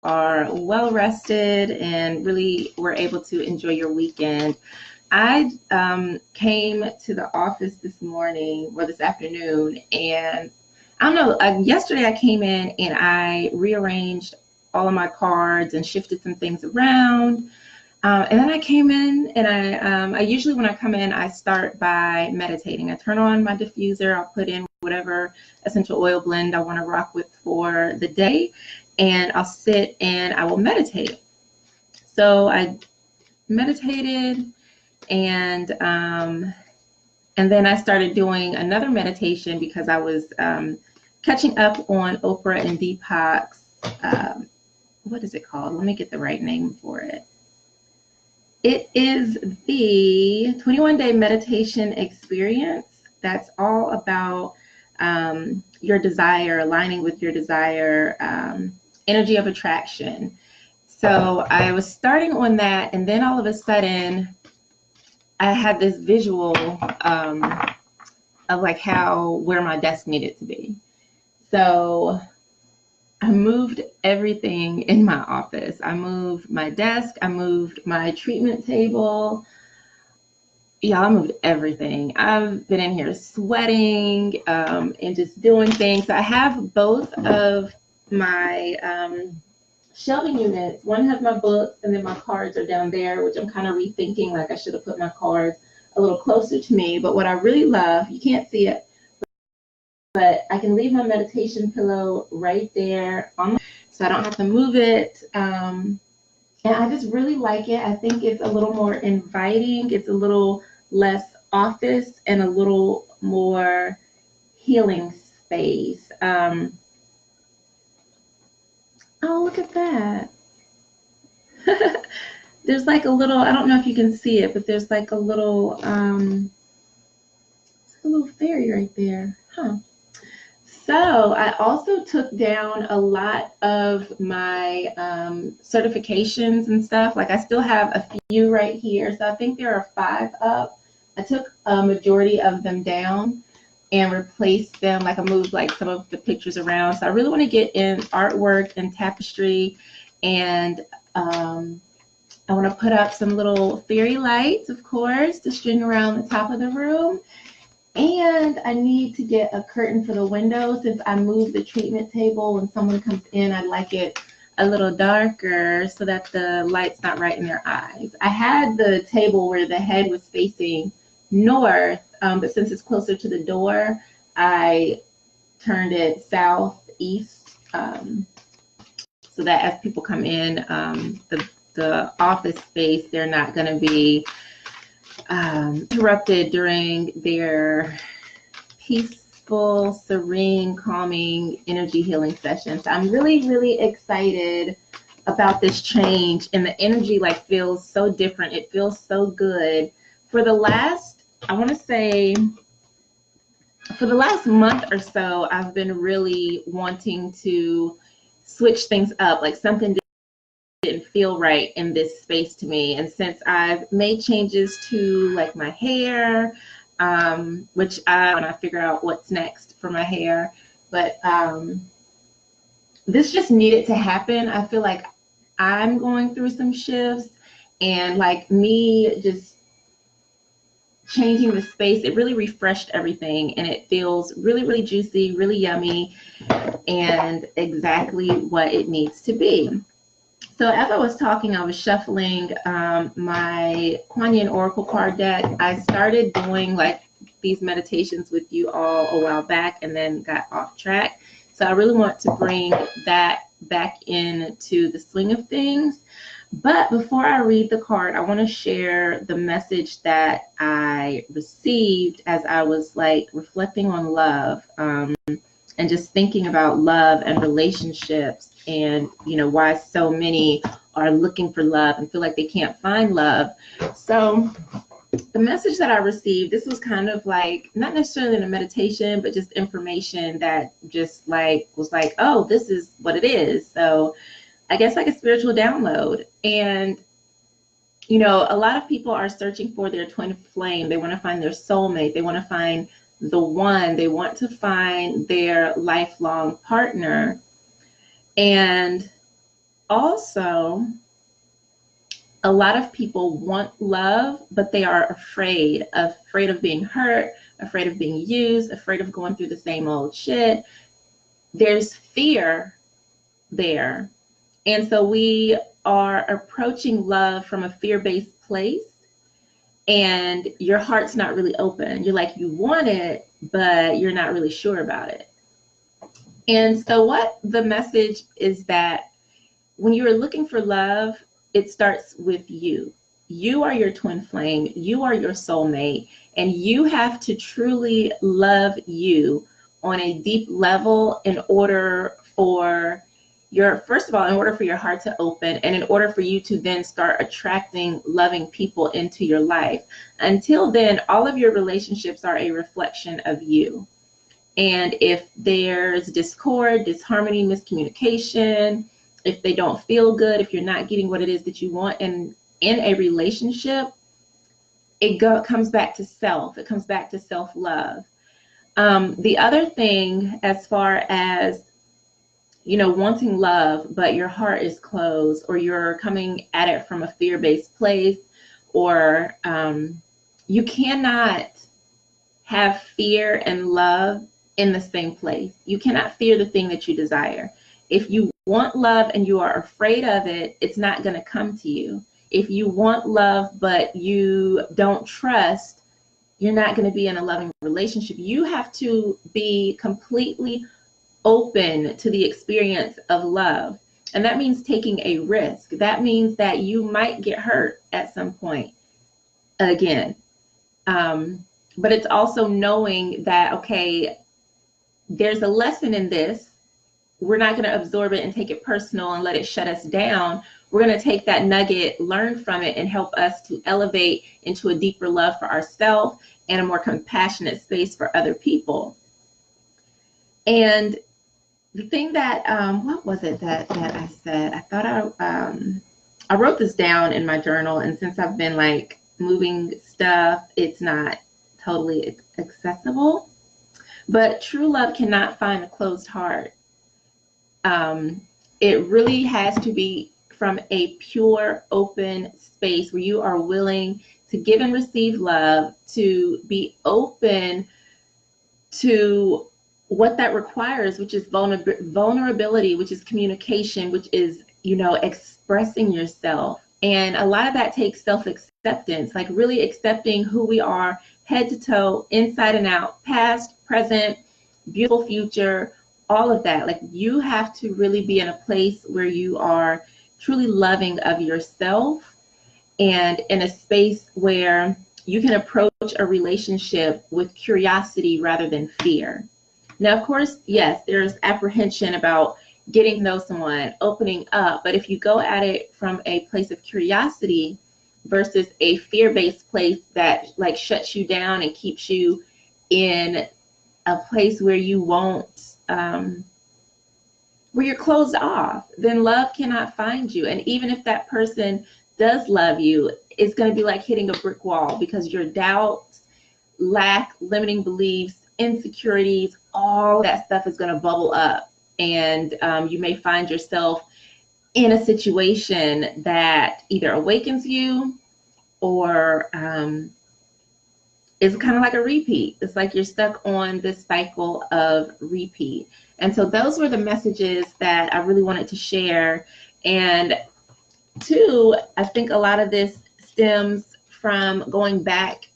are well rested and really were able to enjoy your weekend. I came to the office this morning, or this afternoon, and I don't know, yesterday I came in and I rearranged all of my cards and shifted some things around. And then I came in and I usually when I come in, I start by meditating. I turn on my diffuser, I'll put in whatever essential oil blend I want to rock with for the day, and I'll sit and I will meditate. So I meditated and then I started doing another meditation because I was catching up on Oprah and Deepak's, what is it called? Let me get the right name for it. It is the 21-day meditation experience that's all about your desire, aligning with your desire, energy of attraction. So I was starting on that, and then all of a sudden I had this visual of like where my desk needed to be. So I moved everything in my office. I moved my desk, I moved my treatment table. Yeah, I moved everything. I've been in here sweating and just doing things. So I have both of my shelving units. One has my books, and then my cards are down there, which I'm kind of rethinking, like I should have put my cards a little closer to me. But what I really love, you can't see it, but I can leave my meditation pillow right there so I don't have to move it. And I just really like it. I think it's a little more inviting. It's a little less office and a little more healing space. Oh, look at that. There's like a little, I don't know if you can see it, but there's like a little fairy right there. Huh. So I also took down a lot of my certifications and stuff. Like I still have a few right here. So I think there are 5 up. I took a majority of them down and replaced them. Like I moved like some of the pictures around. So I really want to get in artwork and tapestry, and I want to put up some little fairy lights, of course, to string around the top of the room. And I need to get a curtain for the window. Since I moved the treatment table, when someone comes in, I'd like it a little darker so that the light's not right in their eyes. I had the table where the head was facing north, but since it's closer to the door, I turned it southeast so that as people come in, the office space, they're not going to be interrupted during their peaceful, serene, calming energy healing sessions. I'm really, really excited about this change, and the energy like feels so different. It feels so good. For the last, I want to say, for the last month or so, I've been really wanting to switch things up, like something didn't feel right in this space to me. And since I've made changes to like my hair, which when I figure out what's next for my hair, but this just needed to happen. I feel like I'm going through some shifts, and like me just changing the space, it really refreshed everything, and it feels really, really juicy, really yummy, and exactly what it needs to be. So as I was talking, I was shuffling my Kuan Yin Oracle card deck. I started doing like these meditations with you all a while back and then got off track. So I really want to bring that back into the swing of things. But before I read the card, I want to share the message that I received as I was like reflecting on love and just thinking about love and relationships, and you know why so many are looking for love and feel like they can't find love. So the message that I received, this was kind of like not necessarily in a meditation, but just information that just like was like, oh, this is what it is. So I guess like a spiritual download. And you know, a lot of people are searching for their twin flame. They want to find their soulmate. They want to find the one. They want to find their lifelong partner. And also, a lot of people want love, but they are afraid of being hurt, afraid of being used, afraid of going through the same old shit. There's fear there. And so we are approaching love from a fear-based place, and your heart's not really open. You're like, you want it, but you're not really sure about it. And so what the message is that when you are looking for love, it starts with you. You are your twin flame. You are your soulmate. And you have to truly love you on a deep level in order for first of all, in order for your heart to open, and in order for you to then start attracting loving people into your life. Until then, all of your relationships are a reflection of you. And if there's discord, disharmony, miscommunication, if they don't feel good, if you're not getting what it is that you want in a relationship, comes back to self. It comes back to self-love. The other thing, as far as, wanting love, but your heart is closed, or you're coming at it from a fear-based place, or you cannot have fear and love in the same place. You cannot fear the thing that you desire. If you want love and you are afraid of it, it's not going to come to you. If you want love but you don't trust, you're not going to be in a loving relationship. You have to be completely open to the experience of love. And that means taking a risk. That means that you might get hurt at some point again. But it's also knowing that, okay, there's a lesson in this. We're not going to absorb it and take it personal and let it shut us down. We're going to take that nugget, learn from it, and help us to elevate into a deeper love for ourselves and a more compassionate space for other people. And the thing that, what was it that I said? I thought I wrote this down in my journal, and since I've been like moving stuff, it's not totally accessible. But true love cannot find a closed heart. It really has to be from a pure, open space where you are willing to give and receive love, to be open to what that requires, which is vulnerability, which is communication, which is, expressing yourself. And a lot of that takes self-acceptance, like really accepting who we are, head to toe, inside and out, past, present, beautiful future, all of that. Like, you have to really be in a place where you are truly loving of yourself, and in a space where you can approach a relationship with curiosity rather than fear. Now, of course, yes, there's apprehension about getting to know someone, opening up, but if you go at it from a place of curiosity versus a fear-based place that like shuts you down and keeps you in a place where you won't, where you're closed off, then love cannot find you. And even if that person does love you, it's going to be like hitting a brick wall, because your doubts, lack, limiting beliefs, insecurities, all that stuff is going to bubble up. And you may find yourself in a situation that either awakens you or is kind of like a repeat. It's like you're stuck on this cycle of repeat. And so those were the messages that I really wanted to share. And two, I think a lot of this stems from going back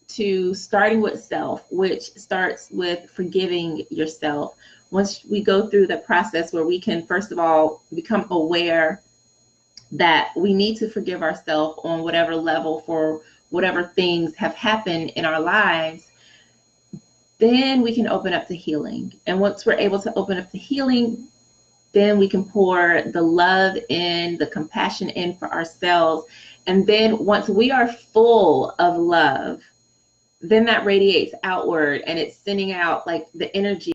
to starting with self, which starts with forgiving yourself. Once we go through the process where we can, first of all, become aware that we need to forgive ourselves on whatever level for whatever things have happened in our lives, then we can open up to healing. And once we're able to open up to healing, then we can pour the love in, the compassion in for ourselves. And then once we are full of love, then that radiates outward, and it's sending out, like, the energy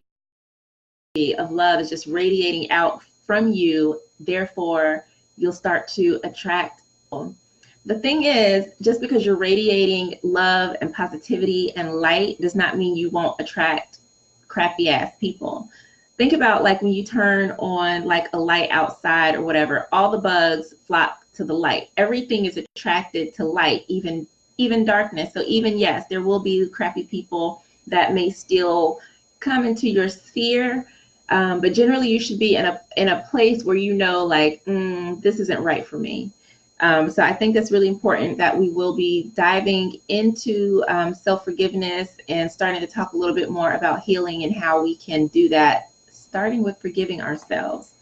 of love is just radiating out from you. Therefore, you'll start to attract people. The thing is, just because you're radiating love and positivity and light does not mean you won't attract crappy ass people. think about like when you turn on like a light outside or whatever, all the bugs flock to the light. Everything is attracted to light, even darkness. So even, yes, there will be crappy people that may still come into your sphere, but generally you should be in a place where you know, like, this isn't right for me. So I think that's really important that we will be diving into self-forgiveness and starting to talk a little bit more about healing and how we can do that, starting with forgiving ourselves.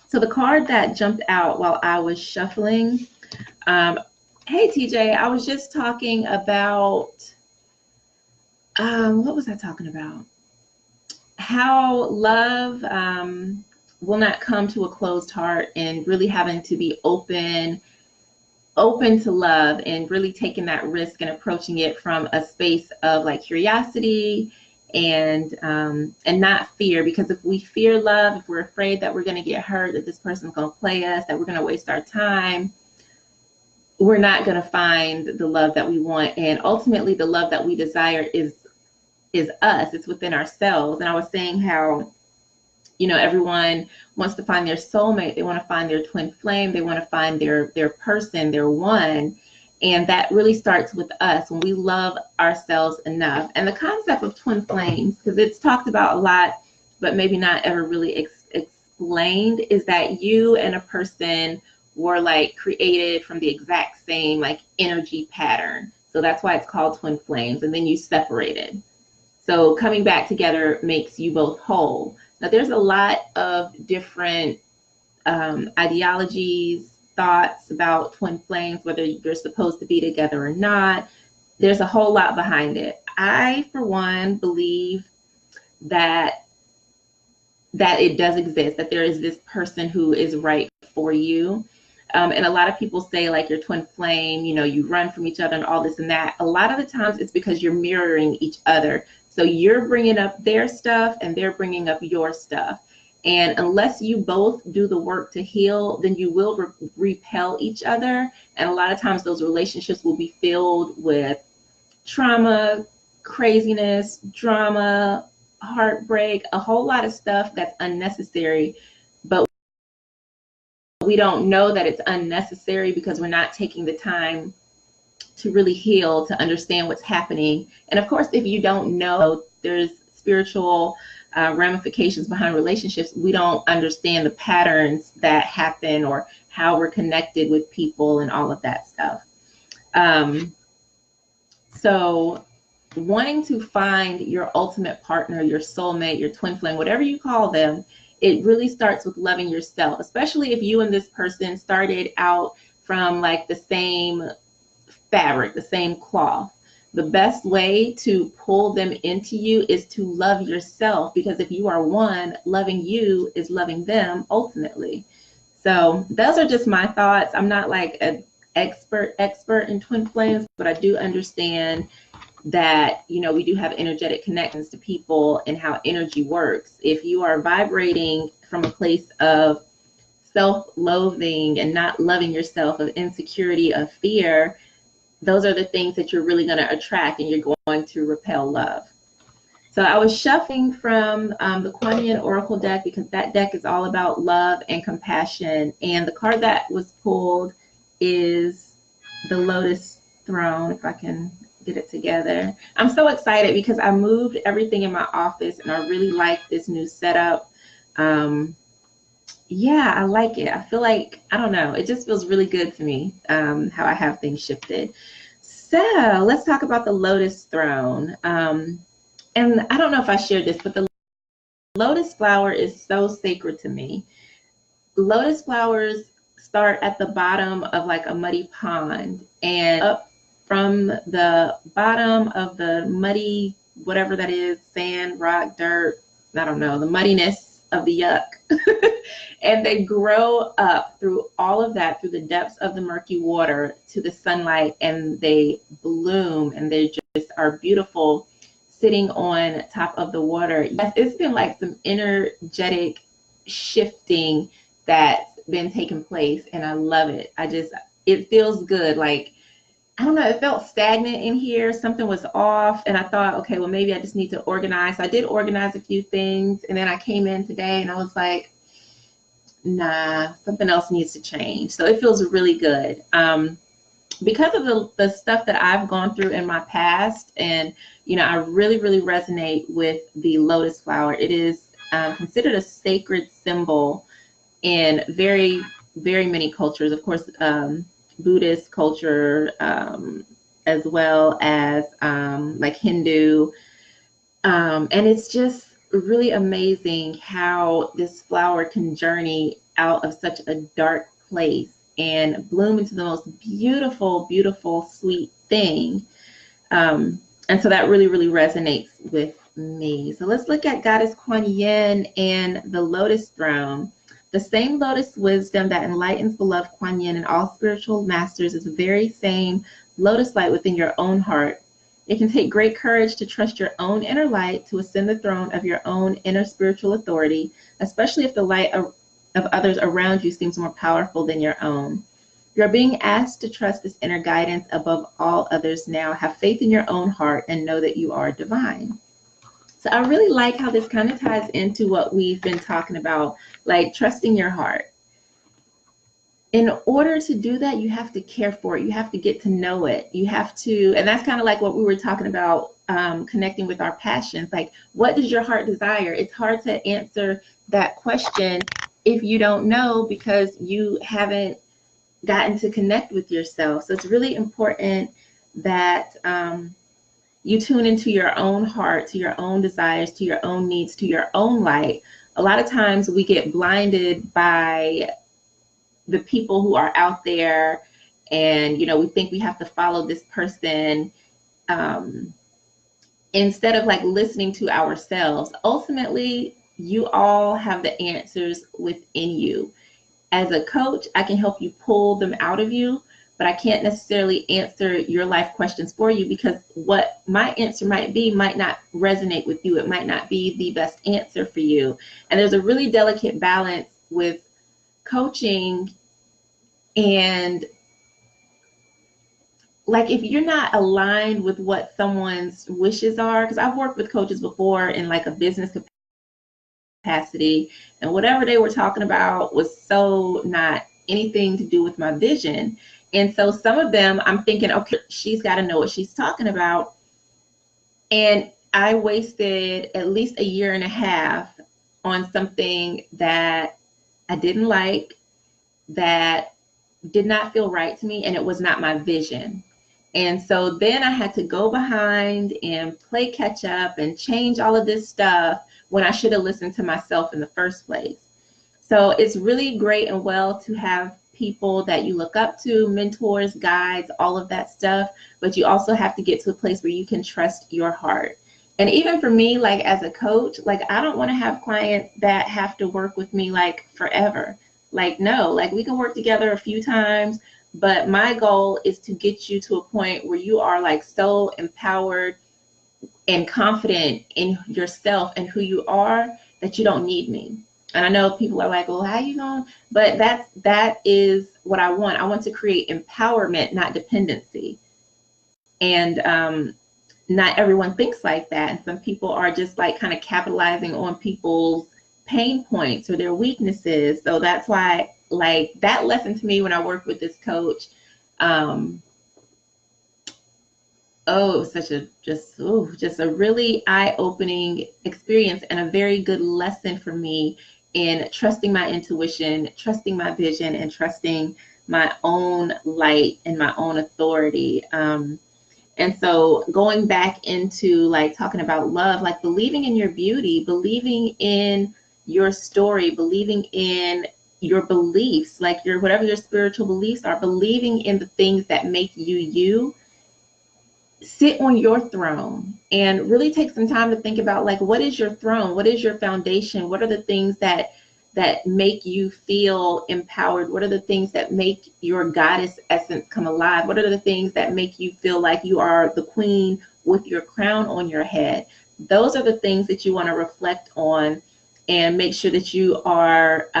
So the card that jumped out while I was shuffling, hey TJ, I was just talking about, what was I talking about? How love will not come to a closed heart, and really having to be open to love, and really taking that risk and approaching it from a space of like curiosity and not fear. Because if we fear love, if we're afraid that we're going to get hurt, that this person's going to play us, that we're going to waste our time, we're not going to find the love that we want. And ultimately the love that we desire is us. It's within ourselves. And I was saying how, you know, everyone wants to find their soulmate. They want to find their twin flame. They want to find their person, their one. And that really starts with us when we love ourselves enough. And the concept of twin flames, because it's talked about a lot, but maybe not ever really explained, is that you and a person were like created from the exact same like energy pattern. So that's why it's called twin flames. And then you separated. So coming back together makes you both whole. Now, there's a lot of different ideologies, thoughts about twin flames, whether you're supposed to be together or not. There's a whole lot behind it. I, for one, believe that it does exist, that there is this person who is right for you. And a lot of people say like your twin flame, you know, you run from each other and all this and that. A lot of the times it's because you're mirroring each other. So you're bringing up their stuff and they're bringing up your stuff. And unless you both do the work to heal, then you will repel each other. And a lot of times those relationships will be filled with trauma, craziness, drama, heartbreak, a whole lot of stuff that's unnecessary. But we don't know that it's unnecessary because we're not taking the time to really heal, to understand what's happening. And of course, if you don't know, there's spiritual ramifications behind relationships. We don't understand the patterns that happen or how we're connected with people and all of that stuff. So wanting to find your ultimate partner, your soulmate, your twin flame, whatever you call them, it really starts with loving yourself, especially if you and this person started out from like the same fabric, the same cloth. The best way to pull them into you is to love yourself, because if you are one, loving you is loving them ultimately. So those are just my thoughts. I'm not like an expert in twin flames, but I do understand that, you know, we do have energetic connections to people and how energy works. If you are vibrating from a place of self-loathing and not loving yourself, of insecurity, of fear, those are the things that you're really going to attract, and you're going to repel love. So I was shuffling from the Kuan Yin Oracle deck, because that deck is all about love and compassion. And the card that was pulled is the Lotus Throne, if I can get it together. I'm so excited because I moved everything in my office and I really like this new setup. Yeah, I like it. I feel like, I don't know, it just feels really good to me, how I have things shifted. So let's talk about the Lotus Throne. And I don't know if I shared this, but the lotus flower is so sacred to me. Lotus flowers start at the bottom of like a muddy pond, and up from the bottom of the muddy, whatever that is, sand, rock, dirt, I don't know, the muddiness of the yuck. And they grow up through all of that, through the depths of the murky water to the sunlight, and they bloom, and they just are beautiful sitting on top of the water. Yes, it's been like some energetic shifting that's been taking place, and I love it. It feels good. Like I don't know, it felt stagnant in here. Something was off. And I thought, okay, well, maybe I just need to organize. So I did organize a few things. And then I came in today and I was like, nah, something else needs to change. So it feels really good. Because of the stuff that I've gone through in my past, and I really, really resonate with the lotus flower. It is considered a sacred symbol in very, very many cultures. Of course, Buddhist culture, as well as like Hindu. And it's just really amazing how this flower can journey out of such a dark place and bloom into the most beautiful, beautiful, sweet thing. And so that really, really resonates with me. So let's look at Goddess Kuan Yin and the Lotus Throne. The same lotus wisdom that enlightens beloved Kuan Yin and all spiritual masters is the very same lotus light within your own heart. It can take great courage to trust your own inner light to ascend the throne of your own inner spiritual authority, especially if the light of others around you seems more powerful than your own. You're being asked to trust this inner guidance above all others now. Have faith in your own heart and know that you are divine. So I really like how this kind of ties into what we've been talking about, like trusting your heart. In order to do that, you have to care for it. You have to get to know it. You have to, and that's kind of like what we were talking about, connecting with our passions. Like, what does your heart desire? It's hard to answer that question if you don't know, because you haven't gotten to connect with yourself. So it's really important that you tune into your own heart, to your own desires, to your own needs, to your own light. A lot of times we get blinded by the people who are out there, and we think we have to follow this person, instead of like listening to ourselves. Ultimately, you all have the answers within you. As a coach, I can help you pull them out of you, but I can't necessarily answer your life questions for you, because what my answer might not resonate with you. It might not be the best answer for you. And there's a really delicate balance with coaching, and like if you're not aligned with what someone's wishes are, because I've worked with coaches before in like a business capacity, and whatever they were talking about was so not anything to do with my vision. And so some of them I'm thinking, okay, she's got to know what she's talking about. And I wasted at least 1.5 years on something that I didn't like, that did not feel right to me, and it was not my vision. And so then I had to go behind and play catch up and change all of this stuff when I should have listened to myself in the first place. So it's really great and well to have people that you look up to, mentors, guides, all of that stuff, but you also have to get to a place where you can trust your heart. And even for me, like as a coach, like I don't want to have clients that have to work with me like forever. Like, no, like we can work together a few times, but my goal is to get you to a point where you are like so empowered and confident in yourself and who you are that you don't need me. And I know people are like, well, how you going? But that is what I want. I want to create empowerment, not dependency. And not everyone thinks like that. And some people are just like kind of capitalizing on people's pain points or their weaknesses. So that's why, like, that lesson to me when I worked with this coach, it was such a just a really eye-opening experience, and a very good lesson for me in trusting my intuition, trusting my vision, and trusting my own light and my own authority. And so going back into like talking about love, like believing in your beauty, believing in your story, believing in your beliefs, like your whatever your spiritual beliefs are, believing in the things that make you you. Sit on your throne and really take some time to think about, like, what is your throne? What is your foundation? What are the things that make you feel empowered? What are the things that make your goddess essence come alive? What are the things that make you feel like you are the queen with your crown on your head? Those are the things that you want to reflect on and make sure that you are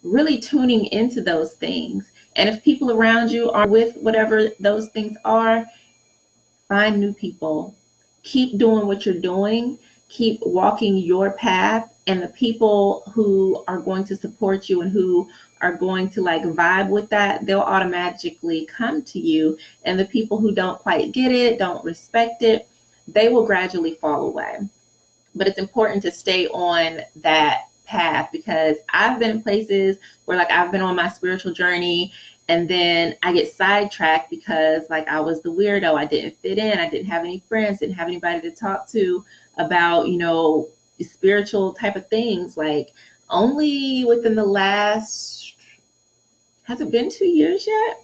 really tuning into those things. And if people around you are with whatever those things are, find new people. Keep doing what you're doing. Keep walking your path. And the people who are going to support you and who are going to like vibe with that, they'll automatically come to you. And the people who don't quite get it, don't respect it, they will gradually fall away. But it's important to stay on that path, because I've been in places where like I've been on my spiritual journey and then I get sidetracked because like I was the weirdo. I didn't fit in. I didn't have any friends, didn't have anybody to talk to about, you know, spiritual type of things. Like only within the last, has it been 2 years yet?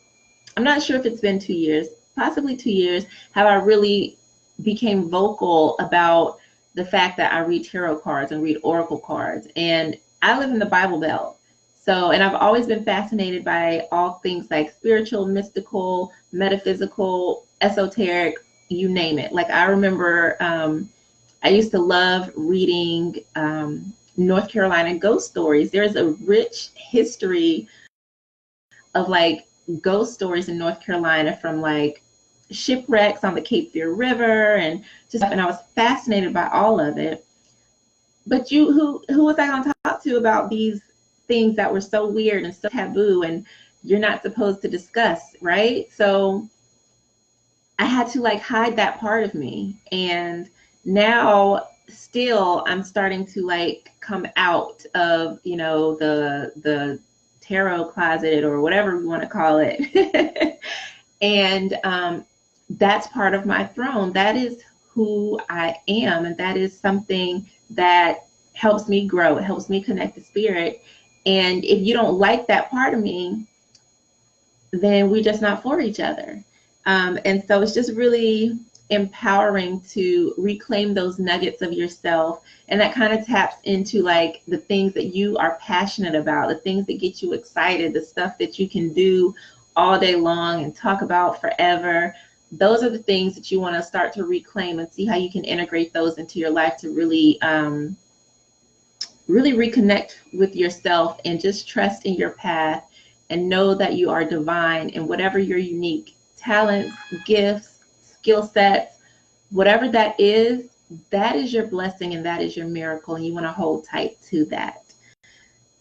I'm not sure if it's been 2 years, possibly 2 years, have I really became vocal about the fact that I read tarot cards and read oracle cards. And I live in the Bible Belt. So, and I've always been fascinated by all things like spiritual, mystical, metaphysical, esoteric, you name it. Like I remember I used to love reading North Carolina ghost stories. There's a rich history of like ghost stories in North Carolina, from like shipwrecks on the Cape Fear River and I was fascinated by all of it. But who was I going to talk to about these things that were so weird and so taboo and you're not supposed to discuss, right? So I had to like hide that part of me. And now still I'm starting to like come out of, you know, the tarot closet or whatever you want to call it. And that's part of my throne. That is who I am. And that is something that helps me grow. It helps me connect to spirit. And if you don't like that part of me, then we're just not for each other. And so it's just really empowering to reclaim those nuggets of yourself. And that kind of taps into like the things that you are passionate about, the things that get you excited, the stuff that you can do all day long and talk about forever. Those are the things that you want to start to reclaim and see how you can integrate those into your life to really, really reconnect with yourself and just trust in your path and know that you are divine and whatever your unique talents, gifts, skill sets, whatever that is your blessing and that is your miracle. And you want to hold tight to that.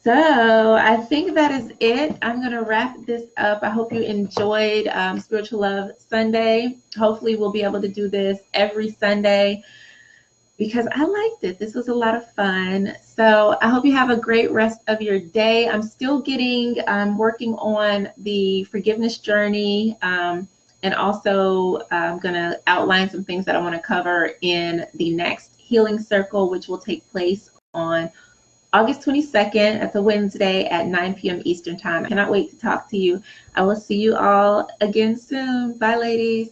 So I think that is it. I'm going to wrap this up. I hope you enjoyed Spiritual Love Sunday. Hopefully we'll be able to do this every Sunday because I liked it. This was a lot of fun. So I hope you have a great rest of your day. I'm still working on the forgiveness journey, and also I'm going to outline some things that I want to cover in the next healing circle, which will take place on August 22nd. That's a Wednesday at 9 p.m. Eastern Time. I cannot wait to talk to you. I will see you all again soon. Bye, ladies.